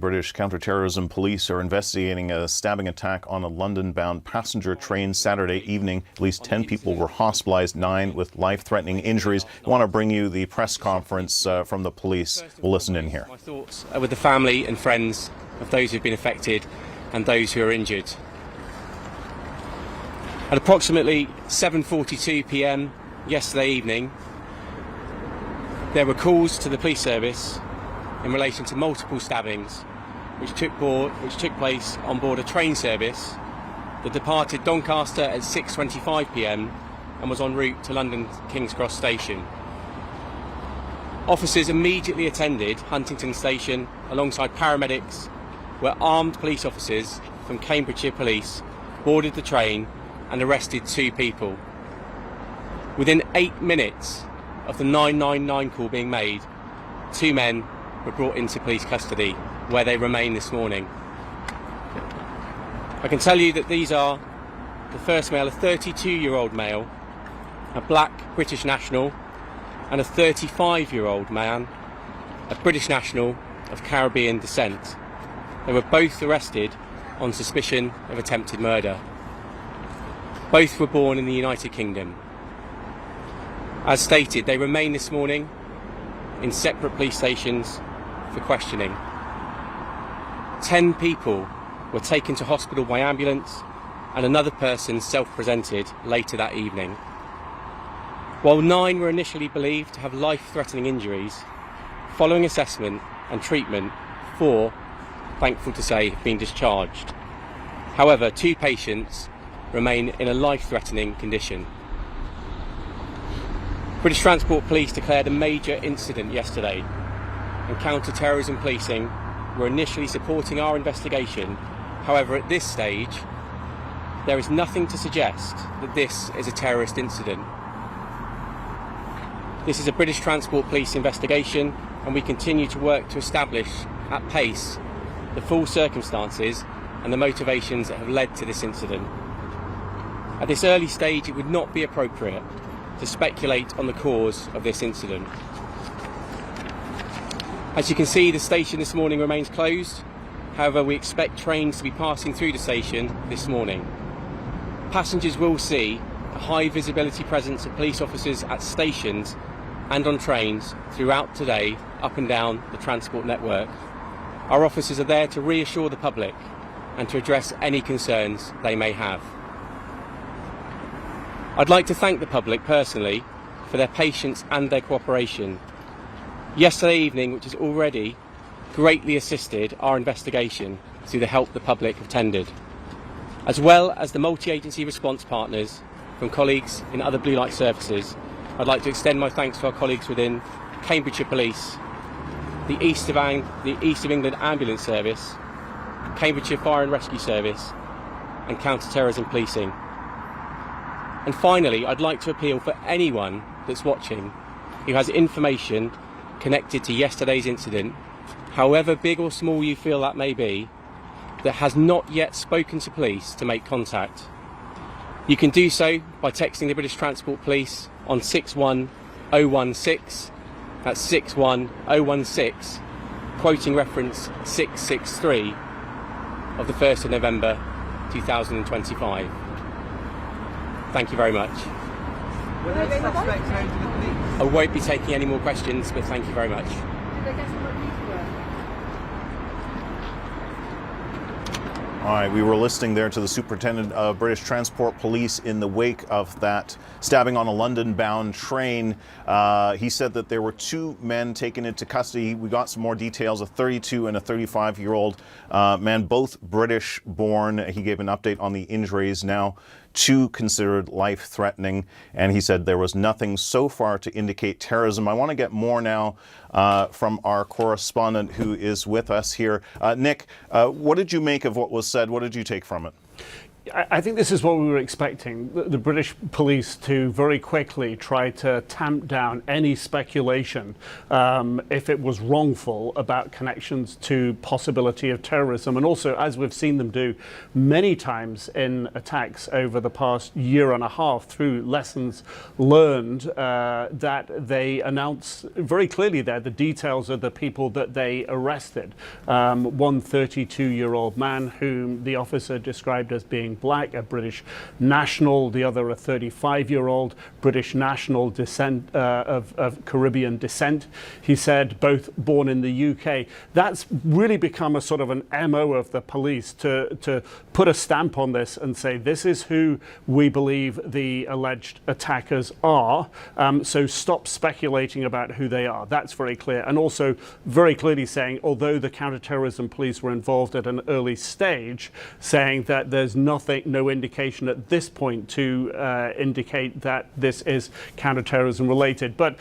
British counter-terrorism police are investigating a stabbing attack on a London-bound passenger train Saturday evening. At least 10 people were hospitalized, 9 with life-threatening injuries. I want to bring you the press conference from the police. We'll listen in here. My thoughts are with the family and friends of those who've been affected and those who are injured. At approximately 7:42 p.m. yesterday evening, there were calls to the police service in relation to multiple stabbings which took place on board a train service that departed Doncaster at 6:25 p.m. and was en route to London King's Cross Station. Officers immediately attended Huntington Station alongside paramedics, where armed police officers from Cambridgeshire Police boarded the train and arrested 2 people. Within 8 minutes of the 999 call being made, 2 men were brought into police custody, where they remain this morning. I can tell you that these are the first male, a 32-year-old male, a black British national, and a 35-year-old man, a British national of Caribbean descent. They were both arrested on suspicion of attempted murder. Both were born in the United Kingdom. As stated, they remain this morning in separate police stations for questioning. 10 people were taken to hospital by ambulance, and another person self-presented later that evening. While 9 were initially believed to have life-threatening injuries, following assessment and treatment, 4, thankful to say, have been discharged. However, 2 patients remain in a life-threatening condition. British Transport Police declared a major incident yesterday, and counter-terrorism policing were initially supporting our investigation. However, at this stage, there is nothing to suggest that this is a terrorist incident. This is a British Transport Police investigation, and we continue to work to establish at pace the full circumstances and the motivations that have led to this incident. At this early stage, it would not be appropriate to speculate on the cause of this incident. As you can see, the station this morning remains closed. However, we expect trains to be passing through the station this morning. Passengers will see a high visibility presence of police officers at stations and on trains throughout today, up and down the transport network. Our officers are there to reassure the public and to address any concerns they may have. I'd like to thank the public personally for their patience and their cooperation. Yesterday evening, which has already greatly assisted our investigation through the help the public have tendered, as well as the multi-agency response partners from colleagues in other blue light services. I'd like to extend my thanks to our colleagues within Cambridgeshire Police, the East of England Ambulance Service, Cambridgeshire Fire and Rescue Service, and counter-terrorism policing. And finally, I'd like to appeal for anyone that's watching who has information connected to yesterday's incident, however big or small you feel that may be, that has not yet spoken to police, to make contact. You can do so by texting the British Transport Police on 61016, that's 61016, quoting reference 663 of the 1st of November 2025. Thank you very much. Were there suspects known to the police? I won't be taking any more questions, but thank you very much. Did they get some police work? All right, we were listening there to the Superintendent of British Transport Police in the wake of that stabbing on a London-bound train. He said that there were 2 men taken into custody. We got some more details, a 32 and a 35-year-old man, both British-born. He gave an update on the injuries, now 2 considered life-threatening, and he said there was nothing so far to indicate terrorism. I want to get more now from our correspondent who is with us here. Nick, what did you make of what was said? What did you take from it? I think this is what we were expecting. The British police to very quickly try to tamp down any speculation, if it was wrongful, about connections to possibility of terrorism. And also, as we've seen them do many times in attacks over the past year and a half, through lessons learned, that they announce very clearly there the details of the people that they arrested. One 32-year-old man whom the officer described as being black, a British national, the other a 35-year-old British national descent, of Caribbean descent. He said both born in the UK. That's really become a sort of an MO of the police to put a stamp on this and say, this is who we believe the alleged attackers are. So stop speculating about who they are. That's very clear. And also very clearly saying, although the counterterrorism police were involved at an early stage, saying that there's no indication at this point to indicate that this is counterterrorism related. But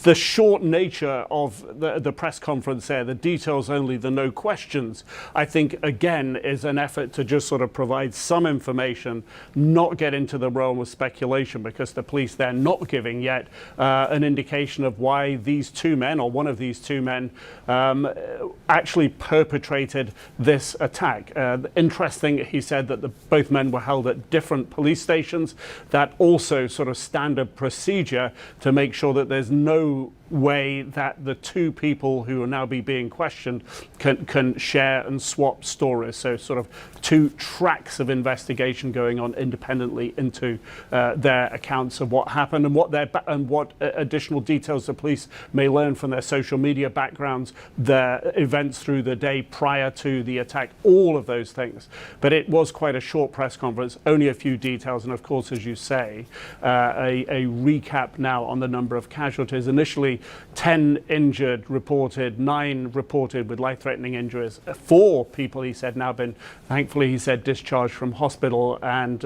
the short nature of the press conference there, the details only, the no questions, I think, again, is an effort to just sort of provide some information, not get into the realm of speculation, because the police, they're not giving yet an indication of why these two men, or one of these two men, actually perpetrated this attack. Interesting, he said that both men were held at different police stations. That also sort of standard procedure to make sure that there's no way that the two people who are now being questioned can share and swap stories. So sort of two tracks of investigation going on independently into their accounts of what happened and what additional details the police may learn from their social media backgrounds, their events through the day prior to the attack, all of those things. But it was quite a short press conference, only a few details, and of course, as you say, a recap now on the number of casualties. Initially 10 injured reported, 9 reported with life-threatening injuries. 4 people, he said, now been, thankfully, he said, discharged from hospital, and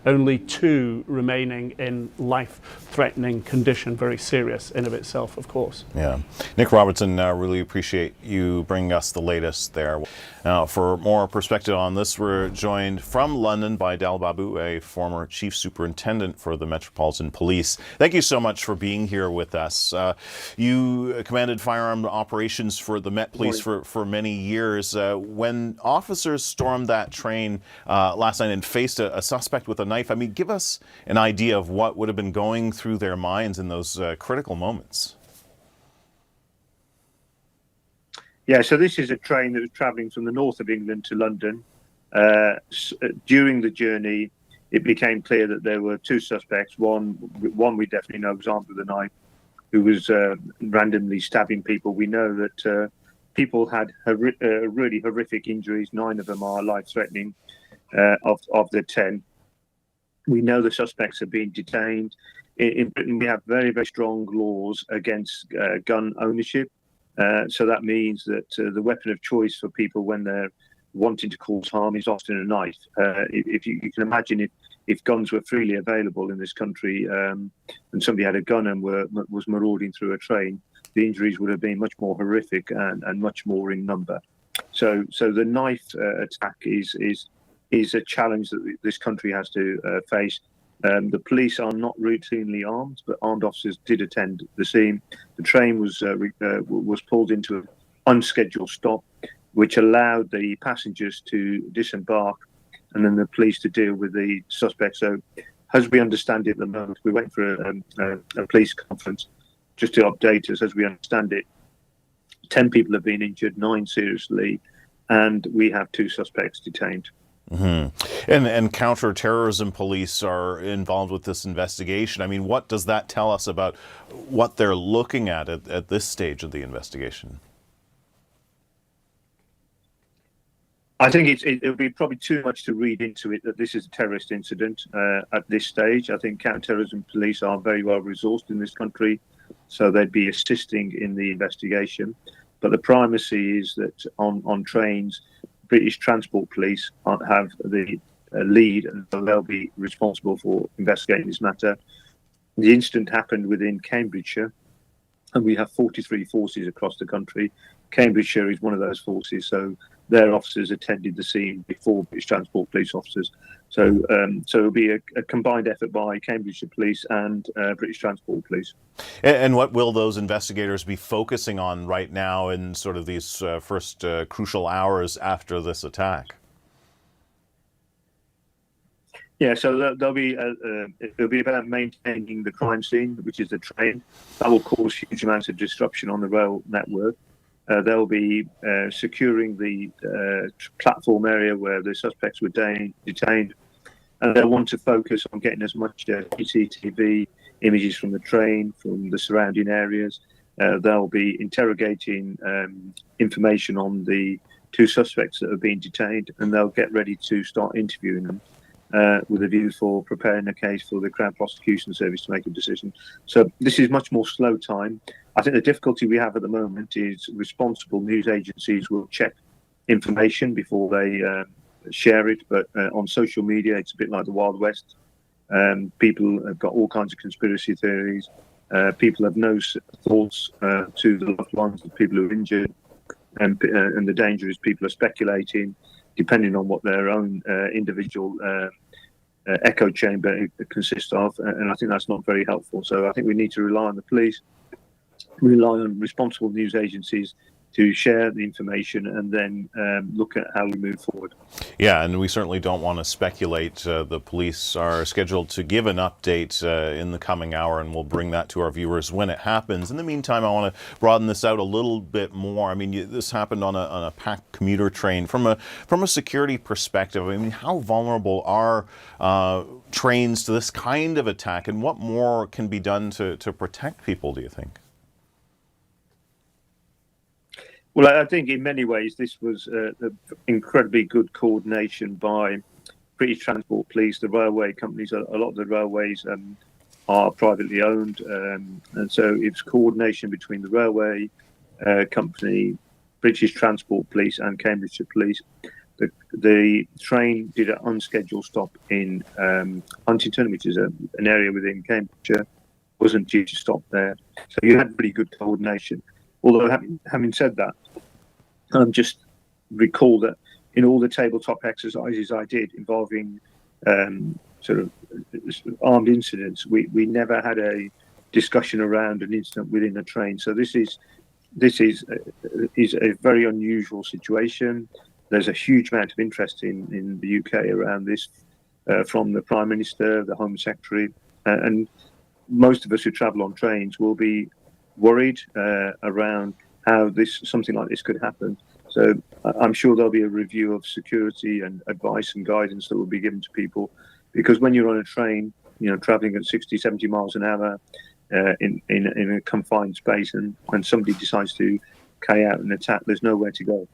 only 2 remaining in life-threatening condition. Very serious in of itself, of course. Yeah. Nick Robertson, really appreciate you bringing us the latest there. Now, for more perspective on this, we're joined from London by Dal Babu, a former Chief Superintendent for the Metropolitan Police. Thank you so much for being here with us. You commanded firearm operations for the Met Police for many years. When officers stormed that train last night and faced a suspect with a knife, I mean, give us an idea of what would have been going through their minds in those critical moments. Yeah, so this is a train that was travelling from the north of England to London. During the journey, it became clear that there were 2 suspects. One we definitely know was armed with a knife, who was randomly stabbing people. We know that people had really horrific injuries. 9 of them are life-threatening of the 10. We know the suspects have been detained. In Britain, we have very, very strong laws against gun ownership. So that means that the weapon of choice for people when they're wanting to cause harm is often a knife. If you can imagine if guns were freely available in this country and somebody had a gun and was marauding through a train, the injuries would have been much more horrific and much more in number. So the knife attack is a challenge that this country has to face. The police are not routinely armed, but armed officers did attend the scene. The train was pulled into an unscheduled stop, which allowed the passengers to disembark and then the police to deal with the suspects. So, as we understand it at the moment, we went for a police conference just to update us. As we understand it, 10 people have been injured, 9 seriously, and we have 2 suspects detained. Mm-hmm. And counter-terrorism police are involved with this investigation. I mean, what does that tell us about what they're looking at this stage of the investigation? I think it would be probably too much to read into it that this is a terrorist incident at this stage. I think counter-terrorism police are very well resourced in this country, so they'd be assisting in the investigation. But the primacy is that on trains, British Transport Police have the lead, and they'll be responsible for investigating this matter. The incident happened within Cambridgeshire, and we have 43 forces across the country. Cambridgeshire is one of those forces, so their officers attended the scene before British Transport Police officers. So it'll be a combined effort by Cambridgeshire Police and British Transport Police. And what will those investigators be focusing on right now in sort of these first crucial hours after this attack? Yeah, so it'll be about maintaining the crime scene, which is the train. That will cause huge amounts of disruption on the rail network. They'll be securing the platform area where the suspects were detained, and they'll want to focus on getting as much CCTV images from the train, from the surrounding areas. They'll be interrogating information on the 2 suspects that have been detained, and they'll get ready to start interviewing them with a view for preparing a case for the Crown Prosecution Service to make a decision. So this is much more slow time. I think the difficulty we have at the moment is responsible news agencies will check information before they share it, but on social media it's a bit like the Wild West. People have got all kinds of conspiracy theories. People have no thoughts to the loved ones of people who are injured, and the danger is people are speculating depending on what their own individual echo chamber consists of, and I think that's not very helpful. So I think we need to rely on the police, rely on responsible news agencies to share the information, and then look at how we move forward. Yeah, and we certainly don't want to speculate. The police are scheduled to give an update in the coming hour, and we'll bring that to our viewers when it happens. In the meantime, I want to broaden this out a little bit more. I mean, this happened on a packed commuter train. From a security perspective, I mean, how vulnerable are trains to this kind of attack, and what more can be done to protect people, do you think? Well, I think in many ways this was incredibly good coordination by British Transport Police, the railway companies. A lot of the railways are privately owned, and so it's coordination between the railway company, British Transport Police and Cambridgeshire Police. The train did an unscheduled stop in Huntington, which is an area within Cambridgeshire. Wasn't due to stop there, so you had pretty good coordination. Although, having said that, just recall that in all the tabletop exercises I did involving sort of armed incidents, we never had a discussion around an incident within a train. So this is a very unusual situation. There's a huge amount of interest in the UK around this from the Prime Minister, the Home Secretary, and most of us who travel on trains will be worried around how something like this could happen. So I'm sure there'll be a review of security and advice and guidance that will be given to people, because when you're on a train, traveling at 60, 70 miles an hour in a confined space, and when somebody decides to carry out an attack, there's nowhere to go.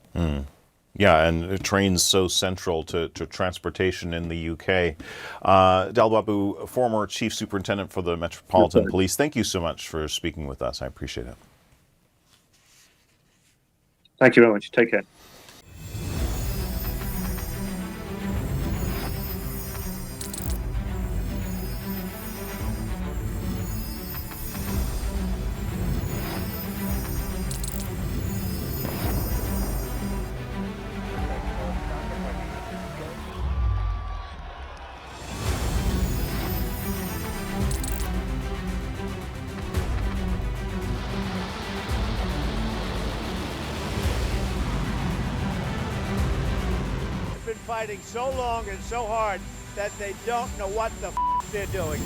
Yeah, and trains so central to transportation in the UK. Dalbabu, former Chief Superintendent for the Metropolitan Police, thank you so much for speaking with us. I appreciate it. Thank you very much. Take care. Fighting so long and so hard that they don't know what the they're doing.